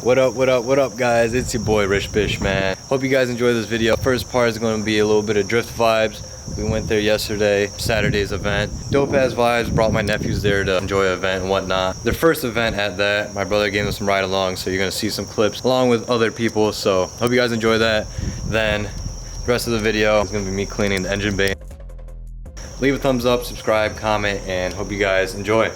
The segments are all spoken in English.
What up, what up, what up, guys? It's your boy Rich Bish, man. Hope you guys enjoy this video. First part is going to be a little bit of drift vibes. We went there yesterday, Saturday's event. Dope ass vibes, brought my nephews there to enjoy an event and whatnot. Their first event at that. My brother gave them some ride along, so you're going to see some clips along with other people. So hope you guys enjoy that. Then the rest of the video is going to be me cleaning the engine bay. Leave a thumbs up, subscribe, comment, and hope you guys enjoy.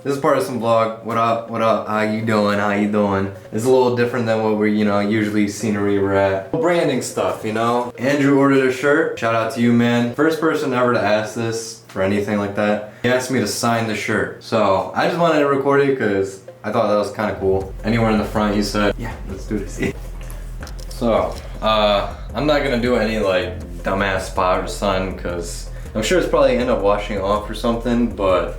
This is part of some vlog. What up, what up, how you doing, how you doing? It's a little different than what we're, usually scenery we're at. Branding stuff, Andrew ordered a shirt. Shout out to you, man. First person ever to ask this for anything like that. He asked me to sign the shirt. So I just wanted to record it because I thought that was kind of cool. Anywhere in the front, he said, yeah, let's do this. So, I'm not gonna do any like dumbass spot or something because I'm sure it's probably end up washing off or something, but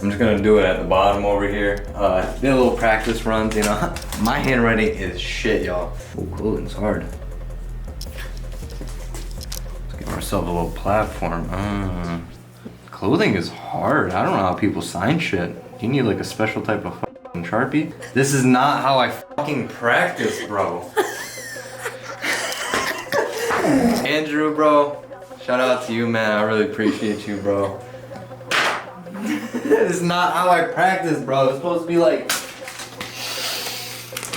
I'm just gonna do it at the bottom over here. Did a little practice runs, My handwriting is shit, y'all. Oh, clothing's hard. Let's give ourselves a little platform. Clothing is hard. I don't know how people sign shit. You need like a special type of fucking Sharpie. This is not how I fucking practice, bro. Andrew, bro. Shout out to you, man. I really appreciate you, bro. It's not how I practice, bro. It's supposed to be like...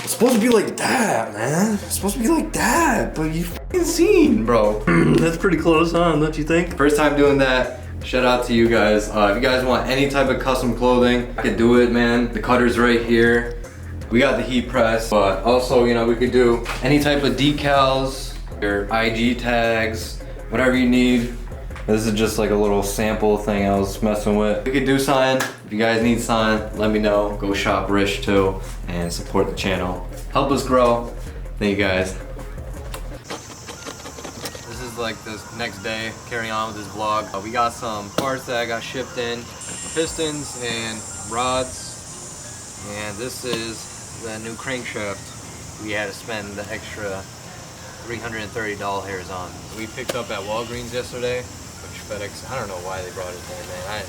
It's supposed to be like that, man. It's supposed to be like that, but you f***ing seen, bro. That's pretty close, huh? Don't you think? First time doing that. Shout out to you guys. If you guys want any type of custom clothing, I could do it, man. The cutter's right here. We got the heat press, but also, we could do any type of decals, your IG tags, whatever you need. This is just like a little sample thing I was messing with. We could do sign. If you guys need sign, let me know. Go shop Rich too and support the channel. Help us grow. Thank you guys. This is like this next day, carrying on with this vlog. We got some parts that got shipped in. Pistons and rods. And this is the new crankshaft we had to spend the extra $330 hairs on. We picked up at Walgreens yesterday. FedEx, I don't know why they brought it there, man.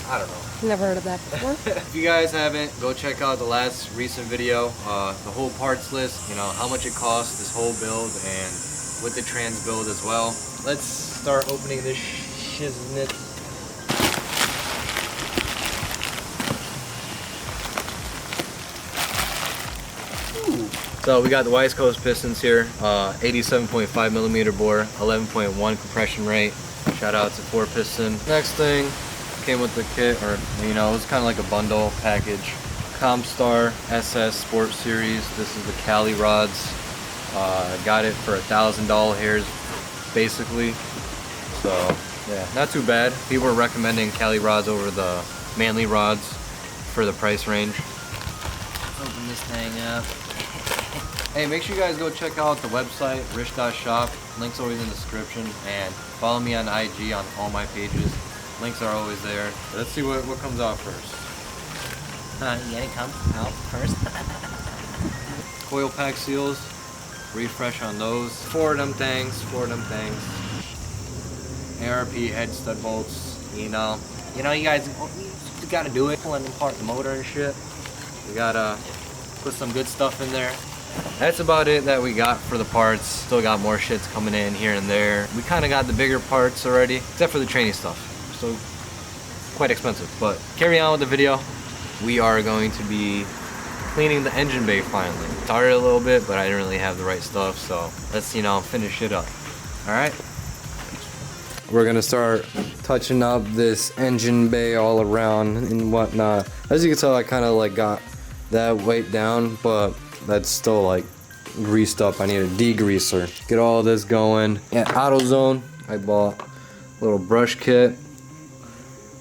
I don't know. Never heard of that before. If you guys haven't, go check out the last recent video, the whole parts list, how much it costs, this whole build, and with the trans build as well. Let's start opening this shiznit. So we got the West Coast pistons here, 87.5 millimeter bore, 11.1 compression rate. Shout out to 4-piston. Next thing came with the kit, or it was kind of like a bundle package. Comstar SS Sport Series. This is the Cali rods. Got it for $1,000 hairs, basically. So yeah, not too bad. People were recommending Cali rods over the Manly rods for the price range. Let's open this thing up. Hey, make sure you guys go check out the website, rich.shop. Links always in the description. And follow me on IG on all my pages. Links are always there. Let's see what comes out first. Yeah, it comes out first. Coil pack seals. Refresh on those. Four of them things. ARP head stud bolts. You guys gotta do it. Pulling apart the motor and shit. We gotta put some good stuff in there. That's about it that we got for the parts. Still got more shits coming in here and there. We kind of got the bigger parts already, except for the training stuff. So quite expensive, but carry on with the video. We are going to be cleaning the engine bay finally. Started a little bit, but I didn't really have the right stuff, so let's, you know, finish it up. All right. We're gonna start touching up this engine bay all around and whatnot. As you can tell, I kind of like got that weight down, but that's still like greased up. I need a degreaser. Get all this going. At AutoZone, I bought a little brush kit,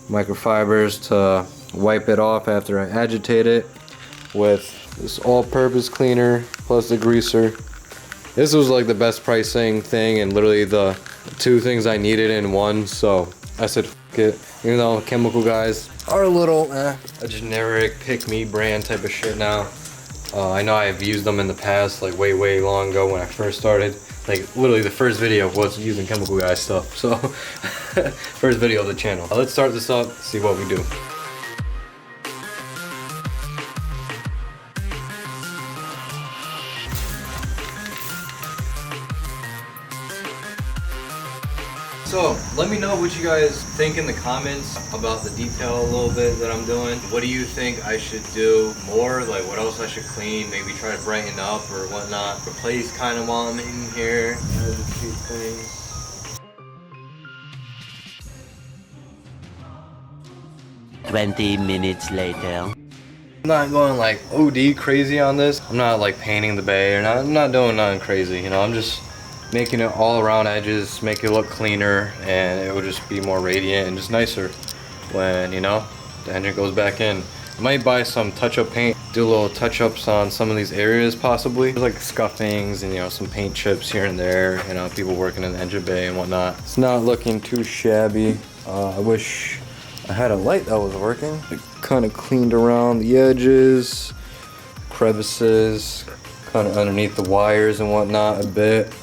microfibers to wipe it off after I agitate it with this all-purpose cleaner plus the greaser. This was like the best pricing thing and literally the two things I needed in one, so I said f it. Even though chemical guys are a little a generic pick-me brand type of shit now. I know I've used them in the past, like way long ago when I first started. Like literally the first video was using chemical guy stuff, so first video of the channel. Let's start this up, see what we do. So, let me know what you guys think in the comments about the detail a little bit that I'm doing. What do you think I should do more? Like what else I should clean? Maybe try to brighten up or whatnot. Replace kind of while I'm in here. Add a few things. 20 minutes later. I'm not going like OD crazy on this. I'm not like painting the bay or not. I'm not doing nothing crazy, you know. I'm just making it all around edges, make it look cleaner, and it will just be more radiant and just nicer when, you know, the engine goes back in. I might buy some touch-up paint, do little touch-ups on some of these areas possibly. There's like scuffings and, you know, some paint chips here and there, you know, people working in the engine bay and whatnot. It's not looking too shabby. I wish I had a light that was working. It kind of cleaned around the edges, crevices, kind of underneath the wires and whatnot a bit.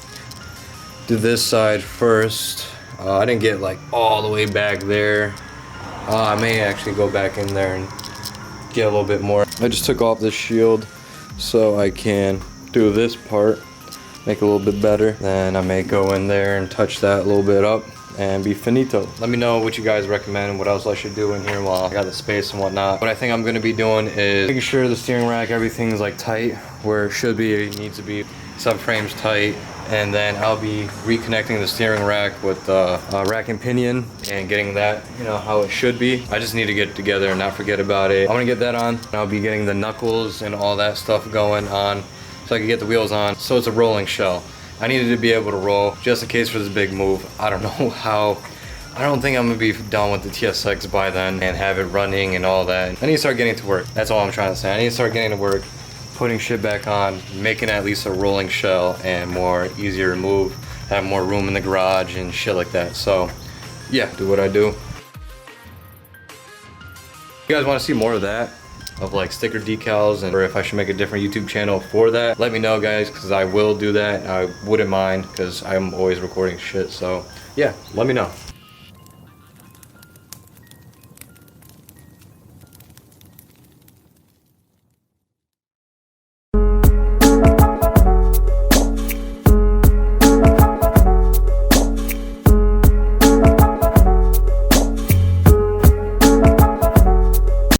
Do this side first. I didn't get like all the way back there. I may actually go back in there and get a little bit more. I just took off the shield so I can do this part, make it a little bit better. Then I may go in there and touch that a little bit up and be finito. Let me know what you guys recommend, what else I should do in here while I got the space and whatnot. What I think I'm gonna be doing is making sure the steering rack, everything's like tight where it should be, it needs to be. Subframe's tight, and then I'll be reconnecting the steering rack with the rack and pinion and getting that, you know, how it should be. I just need to get it together and not forget about it. I'm gonna get that on, and I'll be getting the knuckles and all that stuff going on so I can get the wheels on. So it's a rolling shell. I needed to be able to roll just in case for this big move. I don't know how. I don't think I'm gonna be done with the TSX by then and have it running and all that. I need to start getting to work. That's all I'm trying to say. I need to start getting to work, putting shit back on, making at least a rolling shell and more easier to move, have more room in the garage and shit like that. So yeah, do what I do. If you guys want to see more of that, of like sticker decals, and or if I should make a different YouTube channel for that, let me know guys, because I will do that. I wouldn't mind because I'm always recording shit. So yeah, let me know.